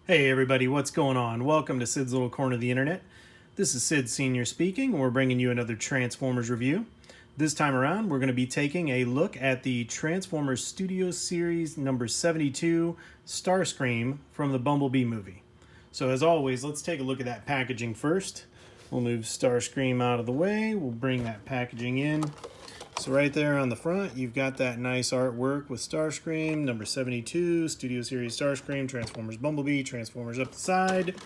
Hey everybody, what's going on? Welcome to Sid's Little Corner of the Internet. This is Sid Sr. speaking, and we're bringing you another Transformers review. This time around, we're going to be taking a look at the Transformers Studio Series number 72, Starscream, from the Bumblebee movie. So as always, let's take a look at that packaging first. We'll move Starscream out of the way. We'll bring that packaging in. So right there on the front, you've got that nice artwork with Starscream, number 72, Studio Series Starscream, Transformers Bumblebee, Transformers up the side.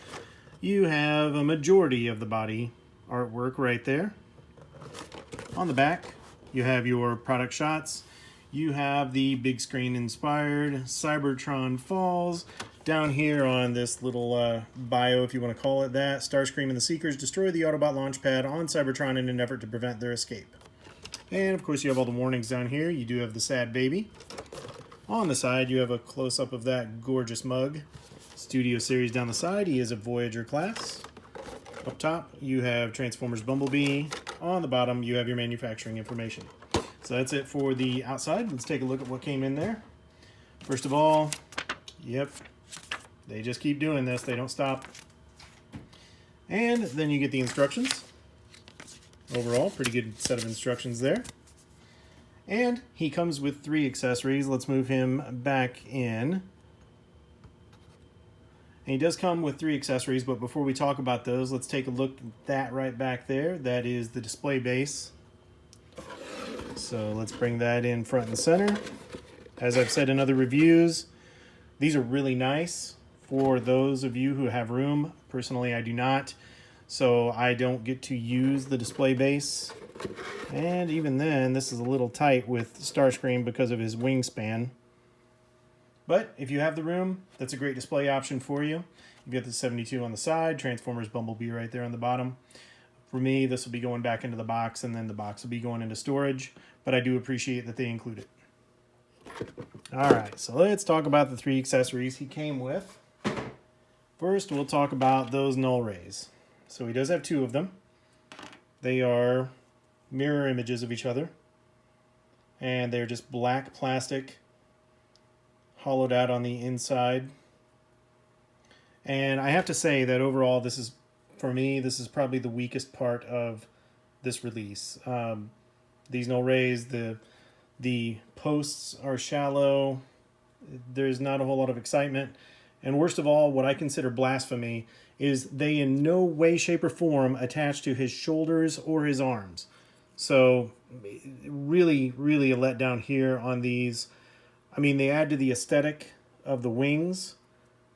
You have a majority of the body artwork right there. On the back, you have your product shots. You have the big screen inspired Cybertron Falls. Down here on this little bio, if you want to call it that, Starscream and the Seekers destroy the Autobot launch pad on Cybertron in an effort to prevent their escape. And of course you have all the warnings down here. You do have the sad baby. On the side you have a close-up of that gorgeous mug. Studio Series down the side, he is a Voyager-class. Up top you have Transformers Bumblebee. On the bottom you have your manufacturing information. So that's it for the outside. Let's take a look at what came in there. First of all, yep, they just keep doing this. They don't stop. And then you get the instructions. Overall, pretty good set of instructions there. And he comes with 3 accessories. Let's move him back in. And he does come with 3 accessories, but before we talk about those, let's take a look at that right back there. That is the display base. So let's bring that in front and center. As I've said in other reviews, these are really nice for those of you who have room. Personally, I do not. So I don't get to use the display base. And even then, this is a little tight with Starscream because of his wingspan. But if you have the room, that's a great display option for you. You've got the 72 on the side, Transformers Bumblebee right there on the bottom. For me, this will be going back into the box, and then the box will be going into storage. But I do appreciate that they include it. Alright, so let's talk about the 3 accessories he came with. First, we'll talk about those null rays. So he does have 2 of them. They are mirror images of each other. And they're just black plastic, hollowed out on the inside. And I have to say that overall, this is, for me, this is probably the weakest part of this release. These null rays, the posts are shallow. There's not a whole lot of excitement. And worst of all, what I consider blasphemy is they in no way, shape, or form attach to his shoulders or his arms. So really, really a letdown here on these. I mean, they add to the aesthetic of the wings,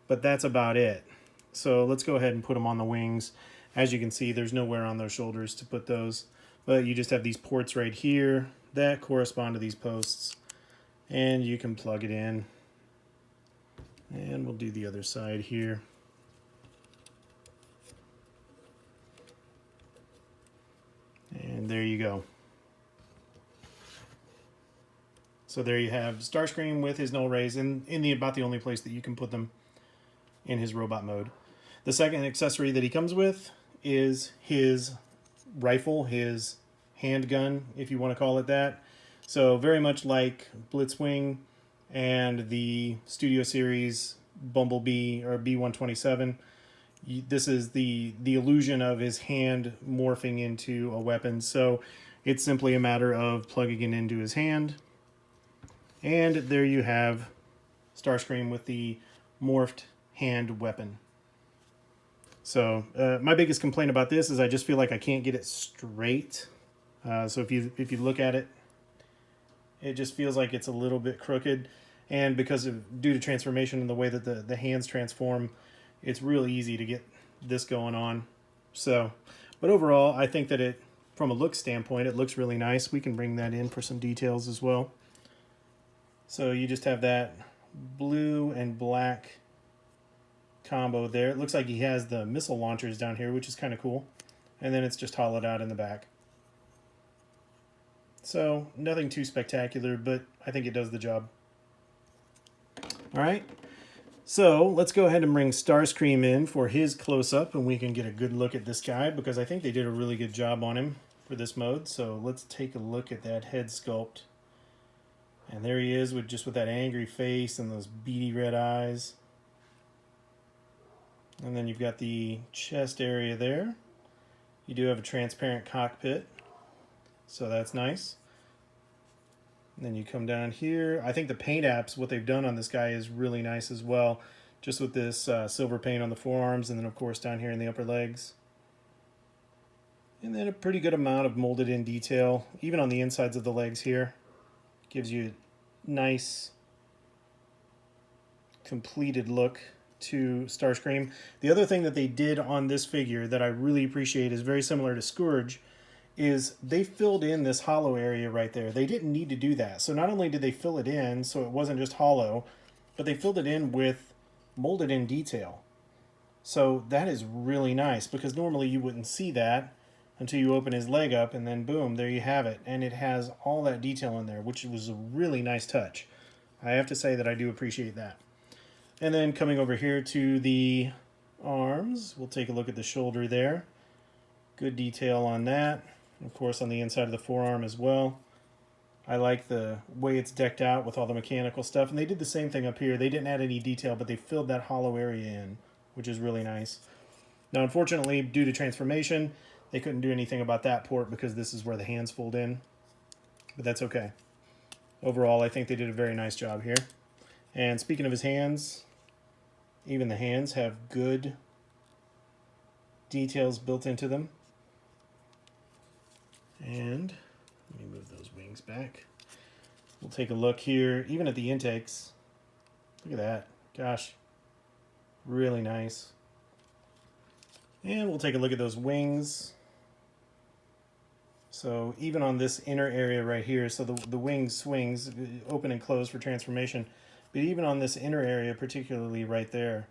but that's about it. So let's go ahead and put them on the wings. As you can see, there's nowhere on those shoulders to put those, but you just have these ports right here that correspond to these posts, and you can plug it in. And we'll do the other side here. And there you go. So there you have Starscream with his null rays in about the only place that you can put them in his robot mode. The second accessory that he comes with is his rifle, his handgun, if you want to call it that. So very much like Blitzwing and the Studio Series Bumblebee or B-127. This is the illusion of his hand morphing into a weapon. So it's simply a matter of plugging it into his hand. And there you have Starscream with the morphed hand weapon. So my biggest complaint about this is I just feel like I can't get it straight. So if you look at it, it just feels like it's a little bit crooked. And because of due to transformation and the way that the hands transform, it's really easy to get this going on. So, but overall, I think that it, from a look standpoint, it looks really nice. We can bring that in for some details as well. So you just have that blue and black combo there. It looks like he has the missile launchers down here, which is kind of cool. And then it's just hollowed out in the back. So nothing too spectacular, but I think it does the job. All right. So let's go ahead and bring Starscream in for his close-up, and we can get a good look at this guy because I think they did a really good job on him for this mode. So let's take a look at that head sculpt. And there he is with that angry face and those beady red eyes. And then you've got the chest area there. You do have a transparent cockpit, so that's nice. And then you come down here. I think the paint apps, what they've done on this guy is really nice as well. Just with this silver paint on the forearms, and then of course down here in the upper legs. And then a pretty good amount of molded in detail, even on the insides of the legs here. Gives you a nice completed look to Starscream. The other thing that they did on this figure that I really appreciate is very similar to Scourge, is they filled in this hollow area right there. They didn't need to do that. So not only did they fill it in so it wasn't just hollow, but they filled it in with molded in detail. So that is really nice, because normally you wouldn't see that until you open his leg up, and then boom, there you have it. And it has all that detail in there, which was a really nice touch. I have to say that I do appreciate that. And then coming over here to the arms, we'll take a look at the shoulder there. Good detail on that. Of course on the inside of the forearm as well. I like the way it's decked out with all the mechanical stuff. And they did the same thing up here. They didn't add any detail, but they filled that hollow area in, which is really nice. Now unfortunately, due to transformation, they couldn't do anything about that port because this is where the hands fold in. But that's okay. Overall, I think they did a very nice job here. And speaking of his hands, even the hands have good details built into them. And let me move those wings back. We'll take a look here, even at the intakes. Look at that. Gosh, really nice. And we'll take a look at those wings. So even on this inner area right here, so the wing swings open and close for transformation, but even on this inner area, particularly right there,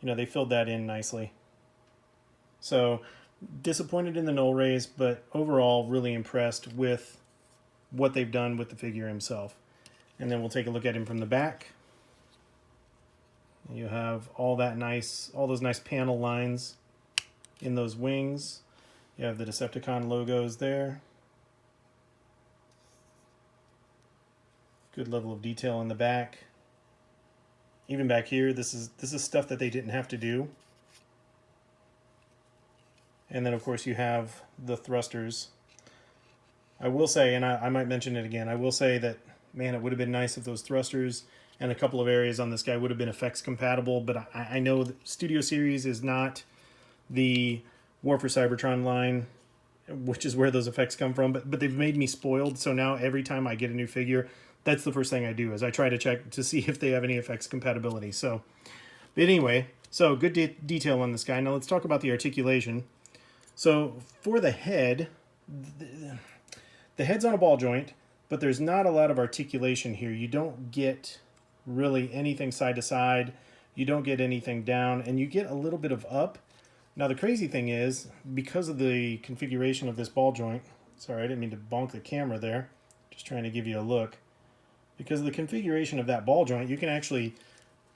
you know, they filled that in nicely. So disappointed in the null rays, but overall really impressed with what they've done with the figure himself. And then we'll take a look at him from the back. You have all those nice panel lines in those wings. You have the Decepticon logos there. Good level of detail in the back. Even back here, this is stuff that they didn't have to do. And then of course you have the thrusters. I will say, and I might mention it again, I will say that, man, it would have been nice if those thrusters and a couple of areas on this guy would have been effects compatible, but I know that Studio Series is not the War for Cybertron line, which is where those effects come from, but they've made me spoiled, so now every time I get a new figure, that's the first thing I do, is I try to check to see if they have any effects compatibility. So, but anyway, so good detail on this guy. Now let's talk about the articulation. So for the head, the head's on a ball joint, but there's not a lot of articulation here. You don't get really anything side to side. You don't get anything down, and you get a little bit of up. Now the crazy thing is, because of the configuration of this ball joint, sorry, I didn't mean to bonk the camera there, just trying to give you a look. Because of the configuration of that ball joint, you can actually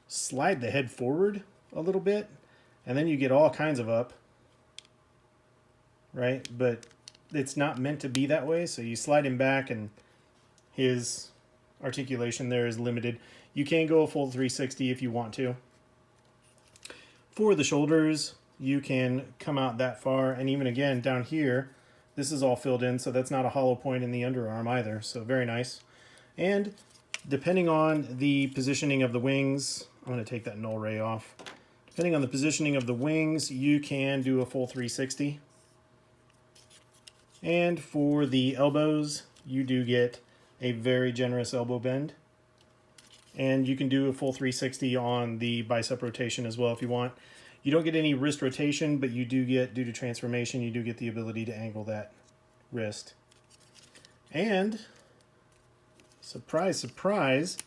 slide the head forward a little bit, and then you get all kinds of up, right? But it's not meant to be that way, so you slide him back and his articulation there is limited. You can go a full 360 if you want to. For the shoulders, you can come out that far, and even again down here, this is all filled in, so that's not a hollow point in the underarm either, so very nice. And depending on the positioning of the wings, I'm going to take that null ray off. Depending on the positioning of the wings, you can do a full 360. And for the elbows, you do get a very generous elbow bend. And you can do a full 360 on the bicep rotation as well if you want. You don't get any wrist rotation, but you do get, due to transformation, you do get the ability to angle that wrist. And, surprise, surprise,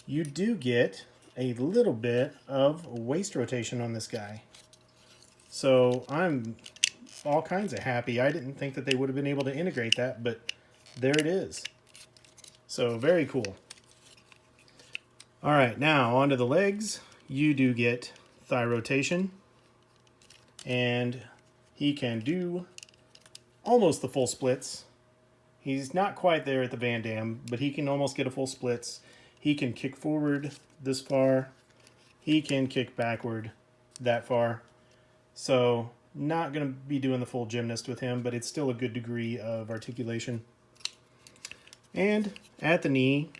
you do get a little bit of waist rotation on this guy. So I'm all kinds of happy. I didn't think that they would have been able to integrate that, but there it is. So very cool. All right, now onto the legs. You do get thigh rotation, and he can do almost the full splits. He's not quite there at the Van Damme, but he can almost get a full splits. He can kick forward this far. He can kick backward that far. So not going to be doing the full gymnast with him, but it's still a good degree of articulation. And at the knee,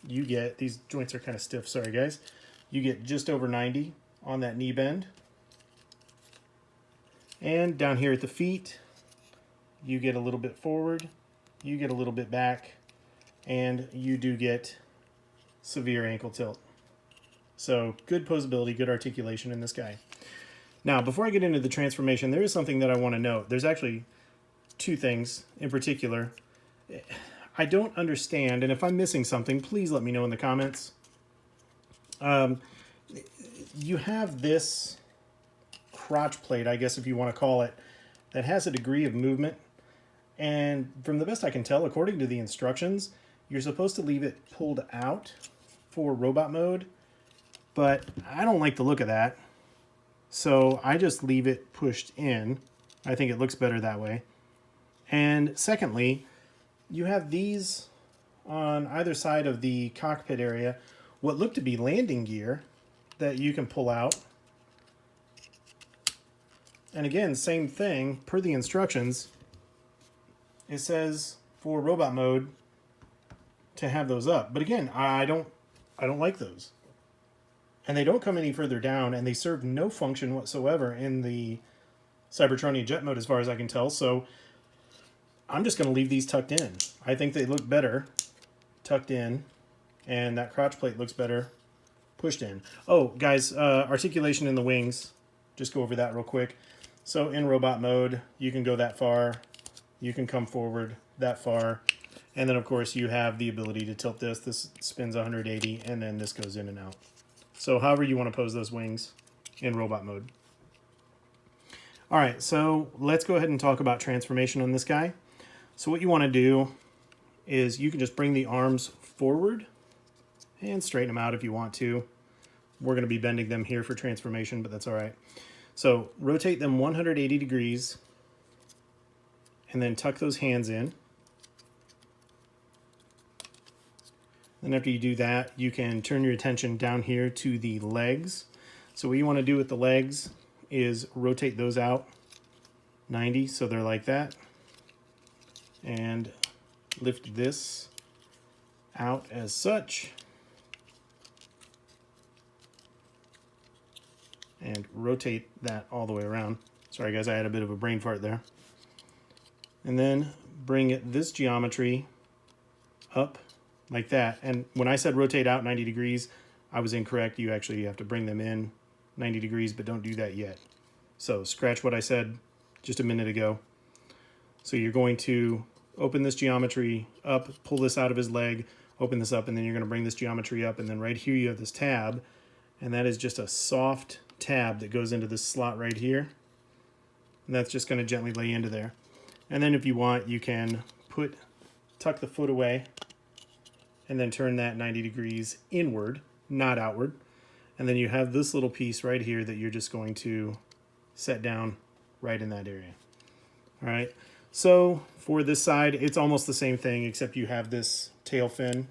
you get, these joints are kind of stiff, sorry guys, you get just over 90 on that knee bend. And down here at the feet, you get a little bit forward, you get a little bit back, and you do get severe ankle tilt. So good posability, good articulation in this guy. Now, before I get into the transformation, there is something that I want to note. There's actually two things in particular. I don't understand, and if I'm missing something, please let me know in the comments. You have this crotch plate, I guess if you want to call it, that has a degree of movement. And from the best I can tell, according to the instructions, you're supposed to leave it pulled out for robot mode, but I don't like the look of that. So I just leave it pushed in. I think it looks better that way. And secondly, you have these on either side of the cockpit area, what look to be landing gear that you can pull out. And again, same thing, per the instructions, it says for robot mode to have those up. But again, I don't like those. And they don't come any further down, and they serve no function whatsoever in the Cybertronian jet mode as far as I can tell. So I'm just going to leave these tucked in. I think they look better tucked in, and that crotch plate looks better pushed in. Oh, guys, articulation in the wings. Just go over that real quick. So in robot mode, you can go that far. You can come forward that far. And then, of course, you have the ability to tilt this. This spins 180, and then this goes in and out. So however you want to pose those wings in robot mode. All right, so let's go ahead and talk about transformation on this guy. So what you want to do is you can just bring the arms forward and straighten them out if you want to. We're going to be bending them here for transformation, but that's all right. So rotate them 180 degrees and then tuck those hands in. Then after you do that, you can turn your attention down here to the legs. So what you want to do with the legs is rotate those out 90 so they're like that. And lift this out as such. And rotate that all the way around. Sorry guys, I had a bit of a brain fart there. And then bring this geometry up like that. And when I said rotate out 90 degrees, I was incorrect. You actually have to bring them in 90 degrees, but don't do that yet. So scratch what I said just a minute ago. So you're going to open this geometry up, pull this out of his leg, open this up, and then you're going to bring this geometry up, and then right here you have this tab, and that is just a soft tab that goes into this slot right here. And that's just going to gently lay into there. And then if you want, you can tuck the foot away and then turn that 90 degrees inward, not outward. And then you have this little piece right here that you're just going to set down right in that area. All right, so for this side, it's almost the same thing, except you have this tail fin.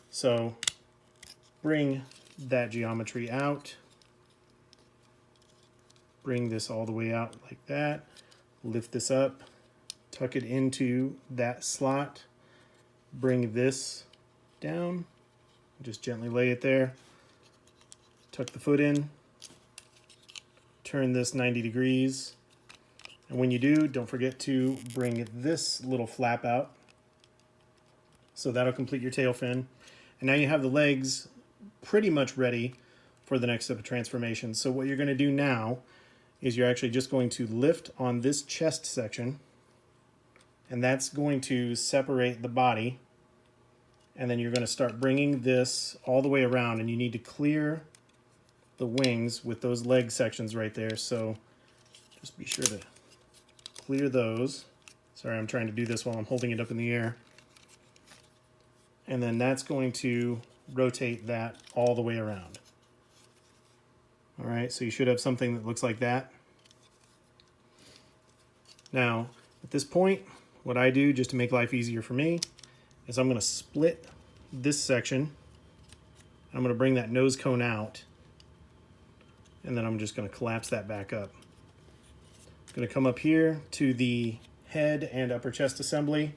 So bring that geometry out. Bring this all the way out like that. Lift this up, tuck it into that slot. Bring this down, just gently lay it there. Tuck the foot in, turn this 90 degrees. And when you do, don't forget to bring this little flap out. So that'll complete your tail fin. And now you have the legs pretty much ready for the next step of transformation. So what you're going to do now is you're actually just going to lift on this chest section, and that's going to separate the body. And then you're going to start bringing this all the way around, and you need to clear the wings with those leg sections right there. So just be sure to clear those. Sorry, I'm trying to do this while I'm holding it up in the air. And then that's going to rotate that all the way around. All right, so you should have something that looks like that. Now, at this point, what I do just to make life easier for me is I'm going to split this section. I'm going to bring that nose cone out. and then I'm just going to collapse that back up. I'm going to come up here to the head and upper chest assembly.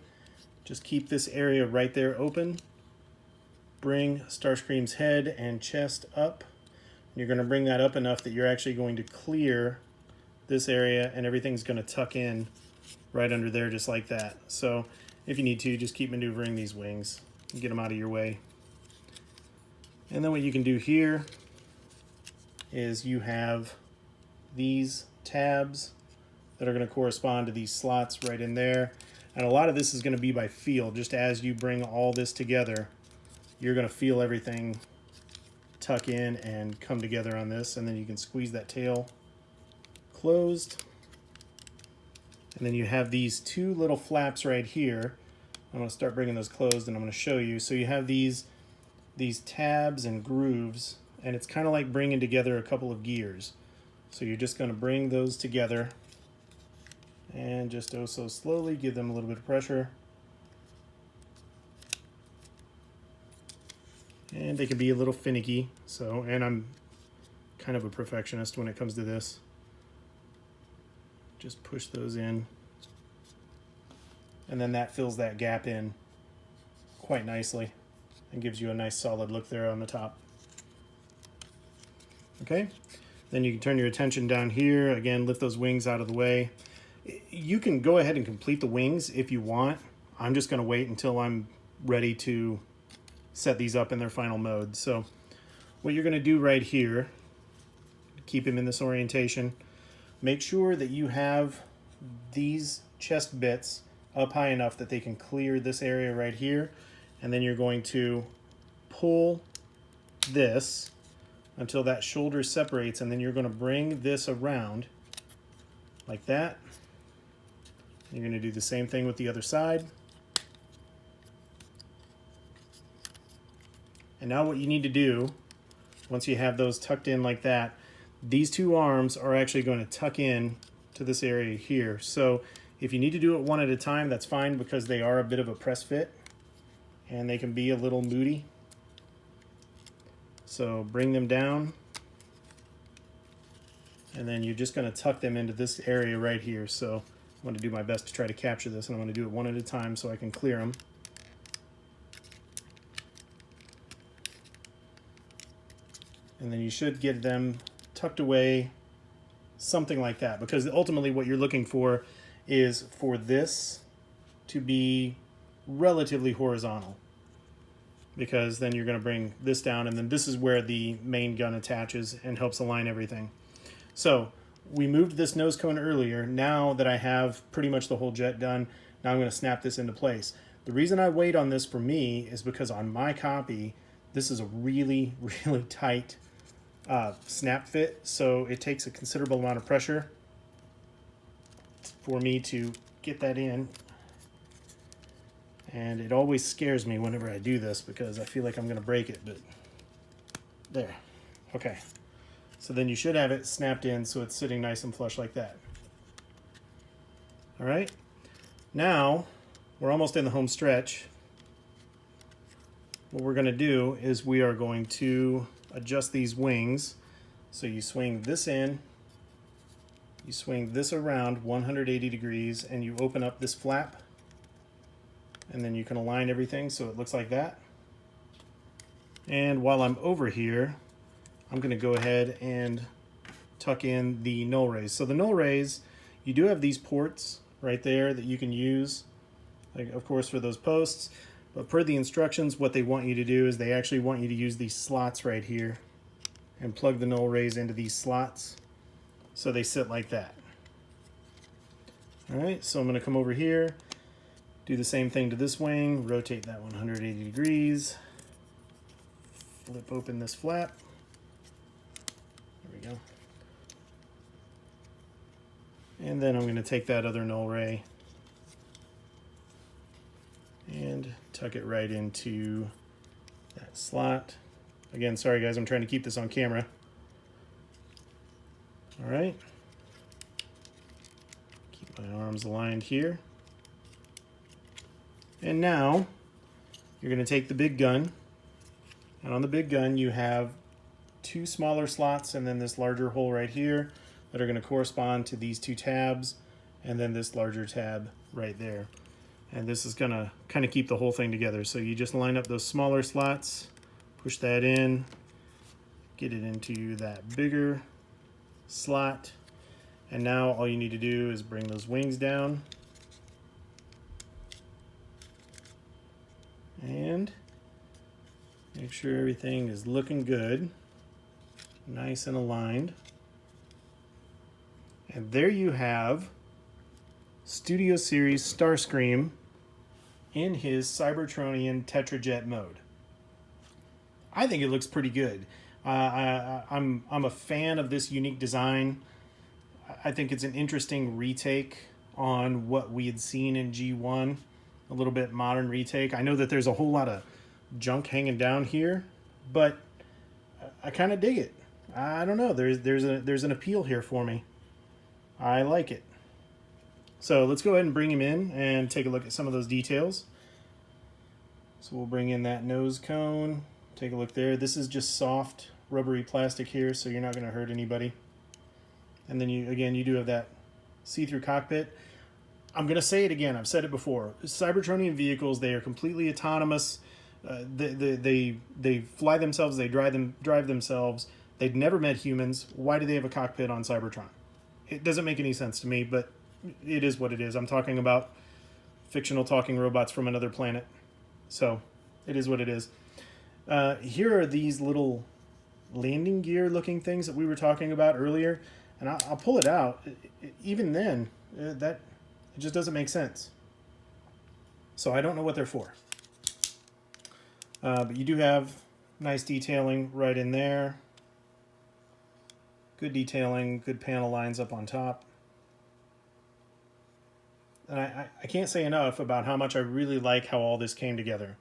Just keep this area right there open. Bring Starscream's head and chest up. You're going to bring that up enough that you're actually going to clear this area, and everything's going to tuck in right under there just like that. So if you need to, just keep maneuvering these wings and get them out of your way. And then what you can do here is you have these tabs that are going to correspond to these slots right in there. And a lot of this is going to be by feel. Just as you bring all this together, you're going to feel everything tuck in and come together on this. And then you can squeeze that tail closed. And then you have these two little flaps right here. I'm going to start bringing those closed and I'm going to show you. So you have these tabs and grooves, and it's kind of like bringing together a couple of gears. So you're just going to bring those together and just oh so slowly give them a little bit of pressure. And they can be a little finicky, so, and I'm kind of a perfectionist when it comes to this. Just push those in, and then that fills that gap in quite nicely and gives you a nice solid look there on the top. Okay, then you can turn your attention down here. Again, lift those wings out of the way. You can go ahead and complete the wings if you want. I'm just going to wait until I'm ready to set these up in their final mode. So what you're going to do right here, keep him in this orientation. Make sure that you have these chest bits up high enough that they can clear this area right here. And then you're going to pull this until that shoulder separates, and then you're going to bring this around like that. You're going to do the same thing with the other side. And now what you need to do, once you have those tucked in like that, these two arms are actually going to tuck in to this area here. So if you need to do it one at a time, that's fine, because they are a bit of a press fit and they can be a little moody. So bring them down, and then you're just going to tuck them into this area right here. So I'm going to do my best to try to capture this, and I'm going to do it one at a time so I can clear them. And then you should get them tucked away, something like that, because ultimately what you're looking for is for this to be relatively horizontal, because then you're going to bring this down, and then this is where the main gun attaches and helps align everything. So we moved this nose cone earlier. Now that I have pretty much the whole jet done, now I'm going to snap this into place. The reason I wait on this for me is because on my copy, this is a really, really tight snap fit, so it takes a considerable amount of pressure for me to get that in. And it always scares me whenever I do this, because I feel like I'm going to break it, but there. Okay. So then you should have it snapped in so it's sitting nice and flush like that. All right. Now, we're almost in the home stretch. What we're going to do is we are going to adjust these wings. So you swing this in, you swing this around 180 degrees, and you open up this flap. And then you can align everything so it looks like that. And while I'm over here, I'm going to go ahead and tuck in the null rays. So the null rays, you do have these ports right there that you can use, like, of course, for those posts. But per the instructions, what they want you to do is they actually want you to use these slots right here and plug the null rays into these slots so they sit like that. All right, so I'm going to come over here, do the same thing to this wing, rotate that 180 degrees, flip open this flap. There we go. And then I'm going to take that other null ray and tuck it right into that slot. Again, sorry guys, I'm trying to keep this on camera. All right. Keep my arms aligned here. And now you're going to take the big gun, and on the big gun you have two smaller slots and then this larger hole right here that are going to correspond to these two tabs, and then this larger tab right there. And this is going to kind of keep the whole thing together. So you just line up those smaller slots, push that in, get it into that bigger slot, and now all you need to do is bring those wings down and make sure everything is looking good, nice and aligned. And there you have Studio Series Starscream in his Cybertronian Tetrajet mode. I think it looks pretty good. I'm a fan of this unique design. I think it's an interesting retake on what we had seen in G1, a little bit modern retake. I know that there's a whole lot of junk hanging down here, but I kind of dig it. I don't know. There's an appeal here for me. I like it. So let's go ahead and bring him in and take a look at some of those details. So we'll bring in that nose cone. Take a look there. This is just soft rubbery plastic here, so you're not going to hurt anybody. And then you do have that see-through cockpit. I'm going to say it again. I've said it before. Cybertronian vehicles, they are completely autonomous. They fly themselves. They drive themselves. They've never met humans. Why do they have a cockpit on Cybertron? It doesn't make any sense to me, but it is what it is. I'm talking about fictional talking robots from another planet. So it is what it is. Here are these little landing gear looking things that we were talking about earlier. And I'll pull it out. Even then, it just doesn't make sense. So I don't know what they're for. But you do have nice detailing right in there. Good detailing, good panel lines up on top. And I can't say enough about how much I really like how all this came together.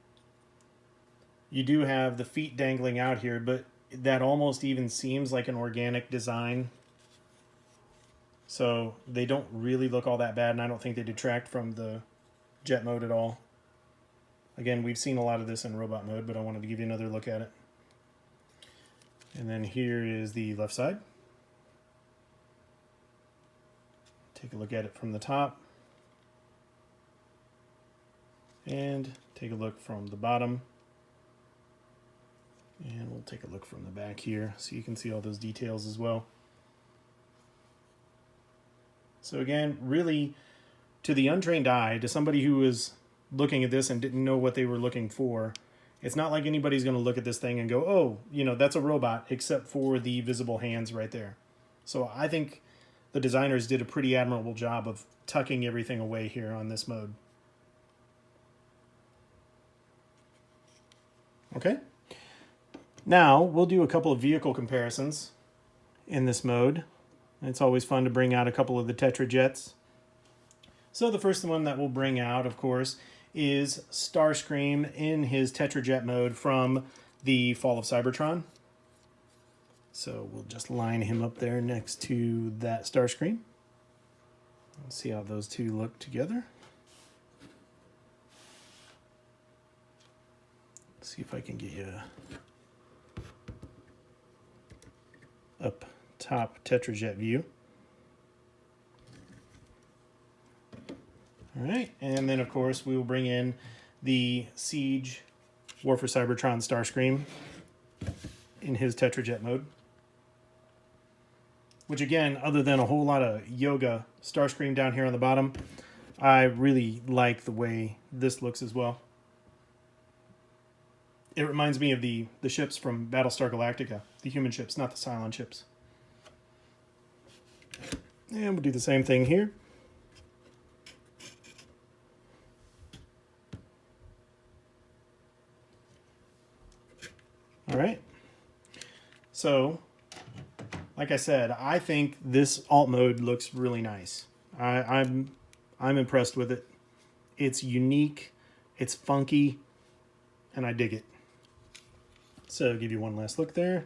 You do have the feet dangling out here, but that almost even seems like an organic design. So they don't really look all that bad, and I don't think they detract from the jet mode at all. Again, we've seen a lot of this in robot mode, but I wanted to give you another look at it. And then here is the left side. Take a look at it from the top. And take a look from the bottom. And we'll take a look from the back here so you can see all those details as well. So again, really, to the untrained eye, to somebody who was looking at this and didn't know what they were looking for, it's not like anybody's going to look at this thing and go, oh, that's a robot, except for the visible hands right there. So I think the designers did a pretty admirable job of tucking everything away here on this mode. Okay. Now, we'll do a couple of vehicle comparisons in this mode. It's always fun to bring out a couple of the Tetrajets. So the first one that we'll bring out, of course, is Starscream in his Tetrajet mode from the Fall of Cybertron. So we'll just line him up there next to that Starscream. Let's see how those two look together. Let's see if I can get you up top Tetrajet view. All right, and then of course we will bring in the Siege War for Cybertron Starscream in his Tetrajet mode. Which again, other than a whole lot of yoga Starscream down here on the bottom, I really like the way this looks as well. It reminds me of the ships from Battlestar Galactica, the human ships, not the Cylon ships. And we'll do the same thing here. All right. So, like I said, I think this alt mode looks really nice. I'm impressed with it. It's unique, it's funky, and I dig it. So, give you one last look there.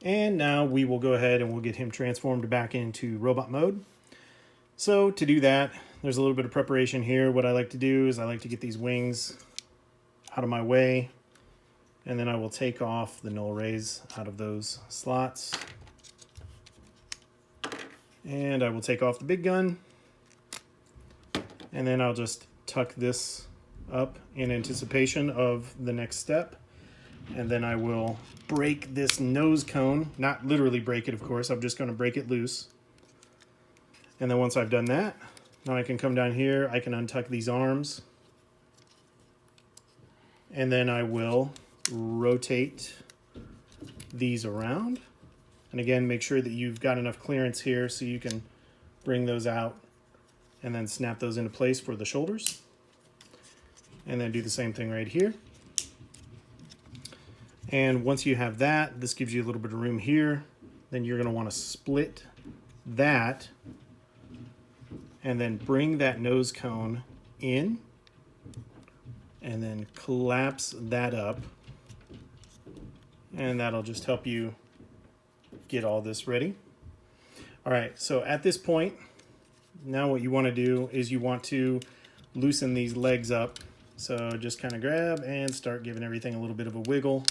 And now we will go ahead and we'll get him transformed back into robot mode. So to do that, there's a little bit of preparation here. What I like to do is I like to get these wings out of my way. And then I will take off the null rays out of those slots. And I will take off the big gun. And then I'll just tuck this up in anticipation of the next step. And then I will break this nose cone. Not literally break it, of course. I'm just going to break it loose. And then once I've done that, now I can come down here. I can untuck these arms. And then I will rotate these around. And again, make sure that you've got enough clearance here so you can bring those out and then snap those into place for the shoulders. And then do the same thing right here. And once you have that, this gives you a little bit of room here. Then you're going to want to split that and then bring that nose cone in and then collapse that up. And that'll just help you get all this ready. All right, so at this point, now what you want to do is you want to loosen these legs up. So just kind of grab and start giving everything a little bit of a wiggle.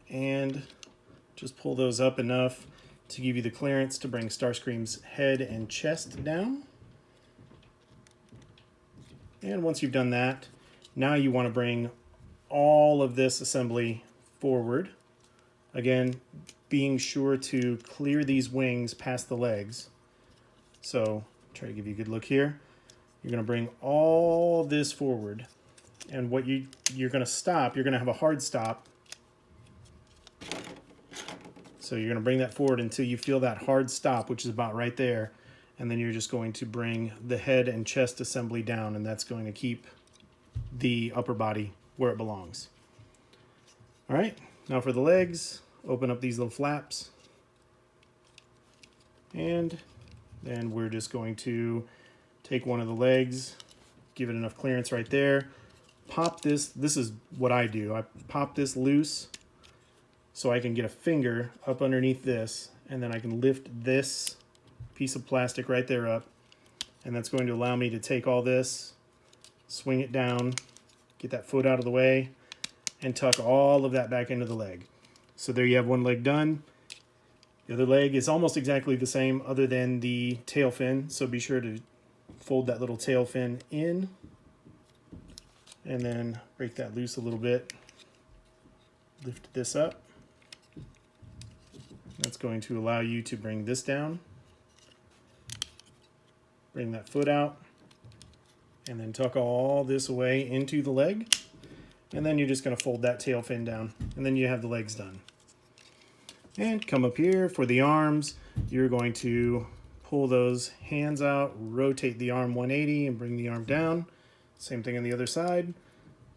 And just pull those up enough to give you the clearance to bring Starscream's head and chest down. And once you've done that, now you want to bring all of this assembly forward. Again, being sure to clear these wings past the legs. So try to give you a good look here. You're going to bring all this forward. And what you're going to stop, you're going to have a hard stop. So you're going to bring that forward until you feel that hard stop, which is about right there. And then you're just going to bring the head and chest assembly down, and that's going to keep the upper body where it belongs. All right, now for the legs, open up these little flaps. And then we're just going to take one of the legs, give it enough clearance right there. Pop this, this is what I do. I pop this loose so I can get a finger up underneath this, and then I can lift this piece of plastic right there up, and that's going to allow me to take all this, swing it down, get that foot out of the way, and tuck all of that back into the leg. So there you have one leg done. The other leg is almost exactly the same other than the tail fin, so be sure to fold that little tail fin in and then break that loose a little bit. Lift this up. That's going to allow you to bring this down, bring that foot out, and then tuck all this away into the leg. And then you're just going to fold that tail fin down, and then you have the legs done. And come up here for the arms. You're going to pull those hands out, rotate the arm 180 and bring the arm down. Same thing on the other side.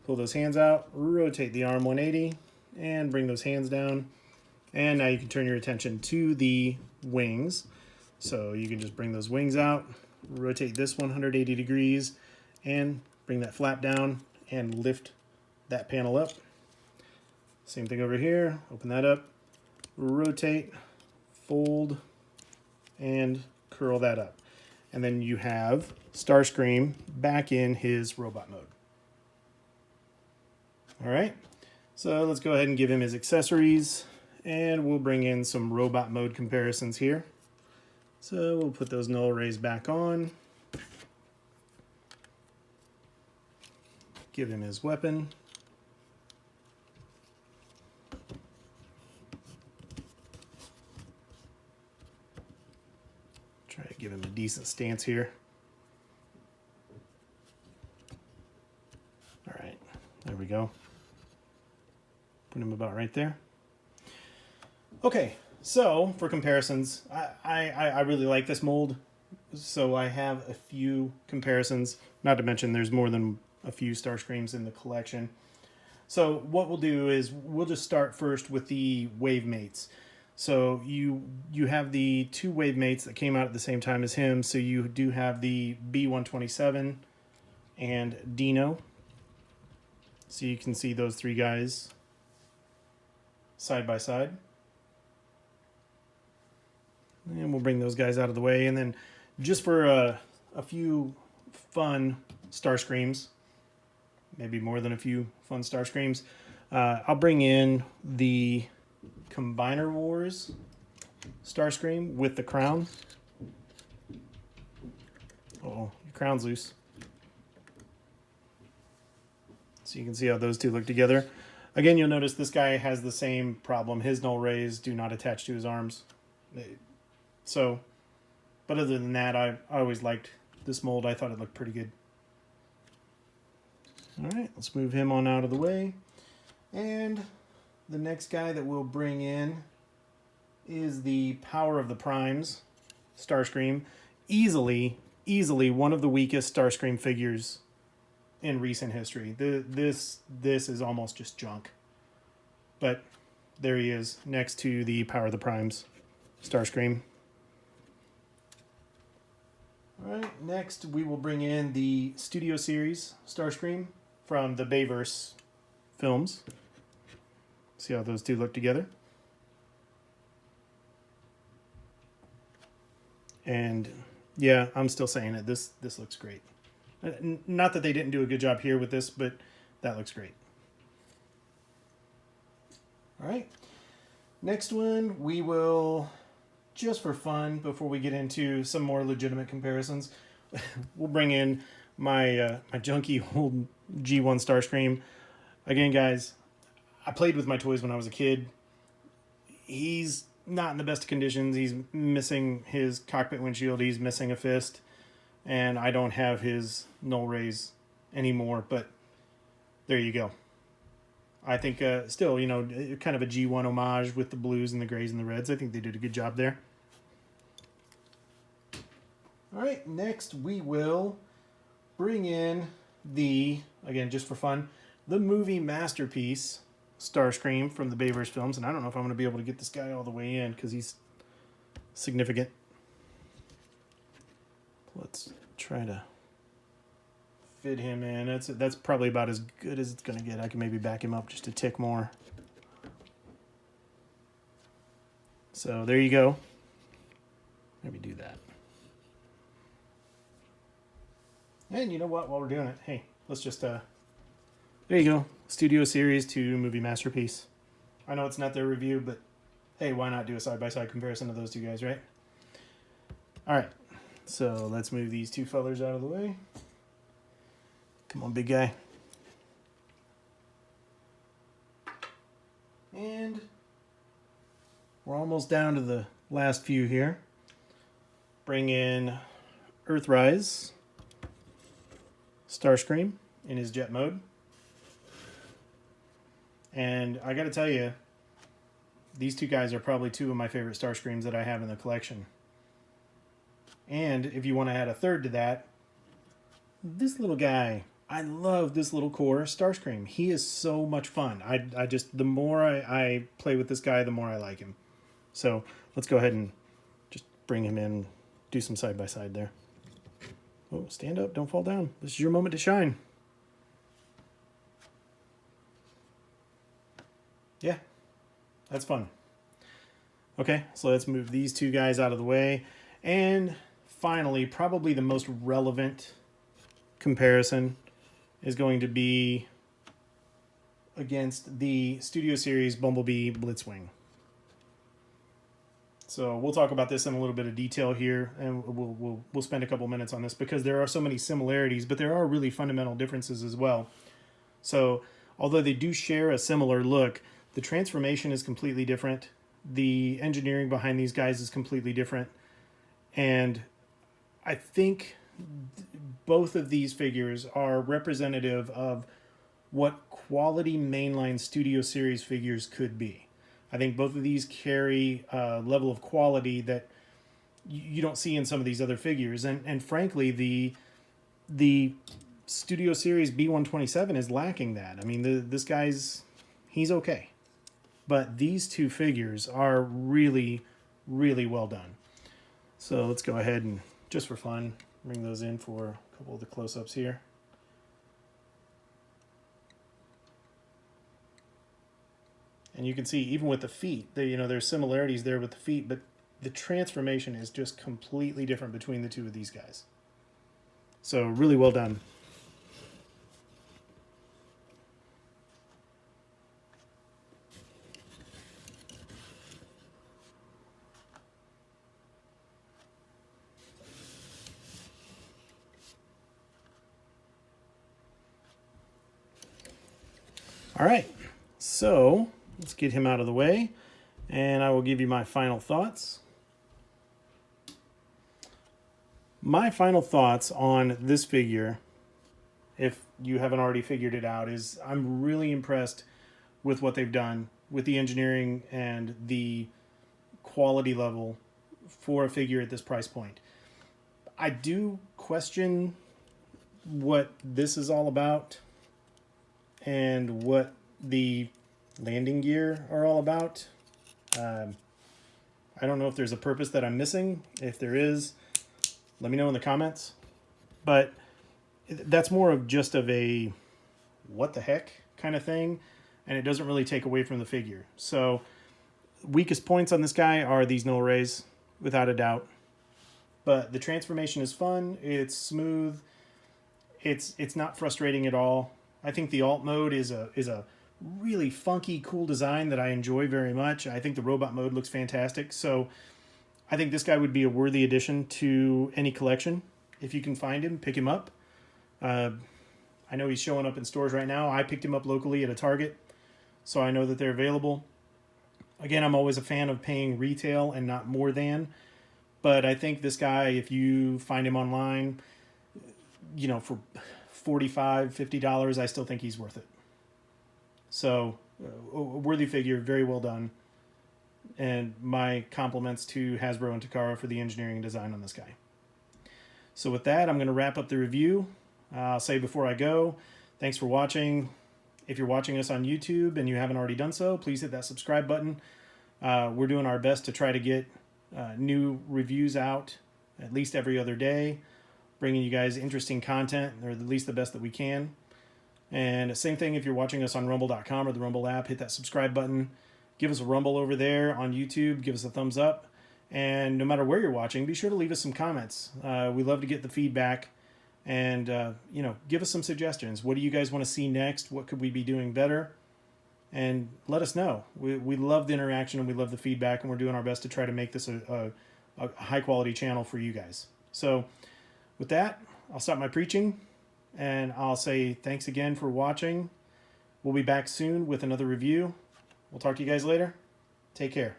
Pull those hands out, rotate the arm 180 and bring those hands down. And now you can turn your attention to the wings. So you can just bring those wings out, rotate this 180 degrees and bring that flap down and lift that panel up. Same thing over here, open that up, rotate, fold, and curl that up. And then you have Starscream back in his robot mode. All right, so let's go ahead and give him his accessories, and we'll bring in some robot mode comparisons here. So we'll put those null rays back on. Give him his weapon. Try to give him a decent stance here. All right, there we go. Put him about right there. Okay, so for comparisons, I really like this mold. So I have a few comparisons, not to mention there's more than a few Starscreams in the collection. So what we'll do is we'll just start first with the wave mates. So you have the two wave mates that came out at the same time as him. So you do have the B-127 and Dino. So you can see those three guys side by side. And we'll bring those guys out of the way. And then just for a few fun Starscreams, maybe more than a few fun Starscreams, I'll bring in the Combiner Wars Starscream with the crown. Oh, your crown's loose. So you can see how those two look together. Again, you'll notice this guy has the same problem. His null rays do not attach to his arms. So, but other than that, I always liked this mold. I thought it looked pretty good. All right, let's move him on out of the way. And the next guy that we'll bring in is the Power of the Primes, Starscream. Easily one of the weakest Starscream figures in recent history. This is almost just junk. But there he is, next to the Power of the Primes, Starscream. All right, next we will bring in the Studio Series Starscream from the Bayverse films. See how those two look together. And yeah, I'm still saying it. This looks great. Not that they didn't do a good job here with this, but that looks great. All right. Next one, we will, just for fun, before we get into some more legitimate comparisons, we'll bring in my junky old G1 Starscream. Again, guys, I played with my toys when I was a kid. He's not in the best of conditions. He's missing his cockpit windshield. He's missing a fist. And I don't have his null rays anymore, but there you go. I think still, you know, kind of a G1 homage with the blues and the grays and the reds. I think they did a good job there. All right, next we will bring in the, again, just for fun, the movie masterpiece, Starscream from the Bayverse films. And I don't know if I'm going to be able to get this guy all the way in because he's significant. Let's try to fit him in. That's probably about as good as it's going to get. I can maybe back him up just a tick more. So there you go. Maybe do that. And you know what? While we're doing it, hey, let's just, there you go. Studio Series to movie masterpiece. I know it's not their review, but hey, why not do a side-by-side comparison of those two guys, right? All right. So let's move these two fellers out of the way. Come on, big guy. And we're almost down to the last few here. Bring in Earthrise Starscream in his jet mode. And I got to tell you, these two guys are probably two of my favorite Starscreams that I have in the collection. And if you want to add a third to that, this little guy. I love this little core Starscream. He is so much fun. I just, the more I play with this guy, the more I like him. So let's go ahead and just bring him in, do some side-by-side there. Oh, stand up, don't fall down. This is your moment to shine. Yeah, that's fun. Okay, so let's move these two guys out of the way. And finally, probably the most relevant comparison is going to be against the Studio Series Bumblebee Blitzwing. So we'll talk about this in a little bit of detail here, and we'll spend a couple minutes on this because there are so many similarities, but there are really fundamental differences as well. So although they do share a similar look, the transformation is completely different. The engineering behind these guys is completely different. And I think both of these figures are representative of what quality mainline Studio Series figures could be. I think both of these carry a level of quality that you don't see in some of these other figures. And frankly, the Studio Series B127 is lacking that. I mean, this guy's, he's okay. But these two figures are really, really well done. So let's go ahead and, just for fun, bring those in for a couple of the close-ups here. And you can see, even with the feet, there's similarities there with the feet, but the transformation is just completely different between the two of these guys. So really well done. All right, so let's get him out of the way, and I will give you my final thoughts. My final thoughts on this figure, if you haven't already figured it out, is I'm really impressed with what they've done with the engineering and the quality level for a figure at this price point. I do question what this is all about and what the landing gear are all about. I don't know if there's a purpose that I'm missing. If there is, let me know in the comments. But that's more of just of a what the heck kind of thing, and it doesn't really take away from the figure. So weakest points on this guy are these null rays, without a doubt. But the transformation is fun. It's smooth. It's not frustrating at all. I think the alt mode is a really funky, cool design that I enjoy very much. I think the robot mode looks fantastic. So I think this guy would be a worthy addition to any collection. If you can find him, pick him up. I know he's showing up in stores right now. I picked him up locally at a Target, so I know that they're available. Again, I'm always a fan of paying retail and not more than. But I think this guy, if you find him online, you know, for $45, $50, I still think he's worth it. So, a worthy figure, very well done. And my compliments to Hasbro and Takara for the engineering and design on this guy. So with that, I'm going to wrap up the review. I'll say before I go, thanks for watching. If you're watching us on YouTube and you haven't already done so, please hit that subscribe button. We're doing our best to try to get new reviews out at least every other day, bringing you guys interesting content, or at least the best that we can. And same thing if you're watching us on rumble.com or the Rumble app, hit that subscribe button. Give us a rumble over there on YouTube. Give us a thumbs up. And no matter where you're watching, be sure to leave us some comments. We love to get the feedback. And, give us some suggestions. What do you guys want to see next? What could we be doing better? And let us know. We love the interaction and we love the feedback. And we're doing our best to try to make this a high-quality channel for you guys. So with that, I'll stop my preaching. And I'll say thanks again for watching. We'll be back soon with another review. We'll talk to you guys later. Take care.